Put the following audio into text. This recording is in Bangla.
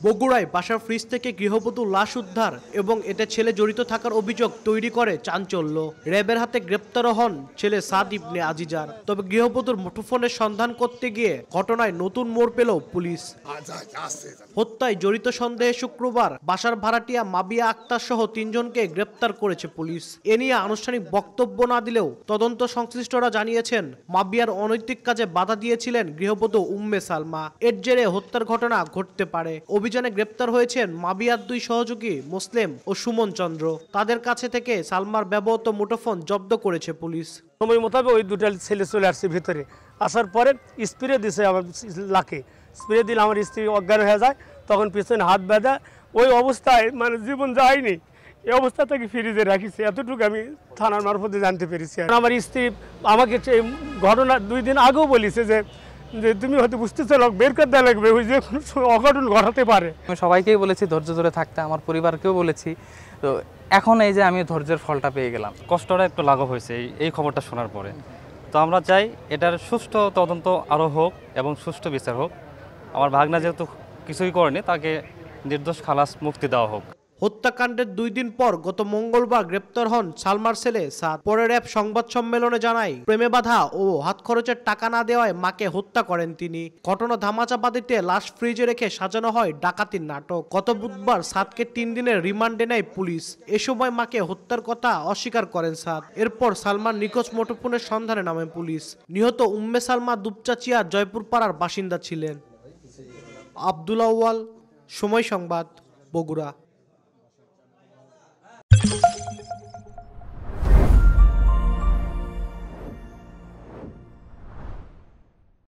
বগুড়ায় বাসার ফ্রিজ থেকে গৃহবধূর লাশ উদ্ধার এবং এতে ছেলে জড়িত থাকার অভিযোগ তৈরি করে চাঞ্চল্য। র্যাবের হাতে গ্রেপ্তারও হন ছেলে সাদ ইবনে আজিজার। তবে গৃহবধূর মুঠোফোনের সন্ধান করতে গিয়ে ঘটনায় নতুন মোড় পেল পুলিশ। হত্যায় জড়িত সন্দেহে শুক্রবার বাসার ভাড়াটিয়া মাবিয়া আক্তার সহ 3 জনকে গ্রেপ্তার করেছে পুলিশ। এ নিয়ে আনুষ্ঠানিক বক্তব্য না দিলেও তদন্ত সংশ্লিষ্টরা জানিয়েছেন মাবিয়ার অনৈতিক কাজে বাধা দিয়েছিলেন গৃহবধূ উম্মে সালমা। এর জেরে হত্যার ঘটনা ঘটতে পারে। অভিযানে গ্রেপ্তার হয়েছেন মাবিয়ার 2 সহযোগী মুসলিম ও সুমন চন্দ্র। তাদের কাছে থেকে সালমার ব্যবহৃত মুঠোফোন জব্দ করেছে পুলিশ। সময় মোতাবেক ওই দুটো ছেলে চলে আসছে ভিতরে, আসার পরে স্প্রে দিছে আমার লাকে। স্প্রে দিলে আমার স্ত্রী অজ্ঞান হয়ে যায়, তখন পিছনে হাত বাঁধা ওই অবস্থায় মানে জীবন যায়নি, এই অবস্থা থেকে ফ্রিজে রাখিছে। এতটুকু আমি থানার মারফতে জানতে পেরেছি। আমার স্ত্রী আমাকে ঘটনা 2 দিন আগেও বলেছে যে তুমি হয়তো বুঝতেছো লোক বের করে দেওয়া লাগবে, ওই যে অঘটন ঘটাতে পারে। আমি সবাইকেই বলেছি ধৈর্য ধরে থাকতে, আমার পরিবারকেও বলেছি। তো এখন এই যে আমি ধৈর্যের ফলটা পেয়ে গেলাম। কষ্টটা একটু লাঘব হয়েছে এই খবরটা শোনার পরে। তো আমরা চাই এটার সুষ্ঠু তদন্ত আরও হোক এবং সুষ্ঠু বিচার হোক। আমার ভাগনা যেহেতু কিছুই করেনি, তাকে নির্দোষ খালাস মুক্তি দেওয়া হোক। হত্যাকাণ্ডের 2 দিন পর গত মঙ্গলবার গ্রেপ্তার হন সালমার ছেলে সাদ। পরে র্যাব সংবাদ সম্মেলনে জানায় প্রেমে বাধা ও হাত খরচের টাকা না দেওয়ায় মাকে হত্যা করেন তিনি। ঘটনা ধামাচাপা দিতে লাশ ফ্রিজে রেখে সাজানো হয় ডাকাতির নাটক। গত বুধবার সাদকে 3 দিনের রিমান্ডে নেয় পুলিশ। এ সময় মাকে হত্যার কথা অস্বীকার করেন সাদ। এরপর সালমার নিখোঁজ মুঠোফোনের সন্ধানে নামে পুলিশ। নিহত উম্মে সালমা দুপচাচিয়া জয়পুর পাড়ার বাসিন্দা ছিলেন। আব্দুল আউয়াল, সময় সংবাদ, বগুড়া।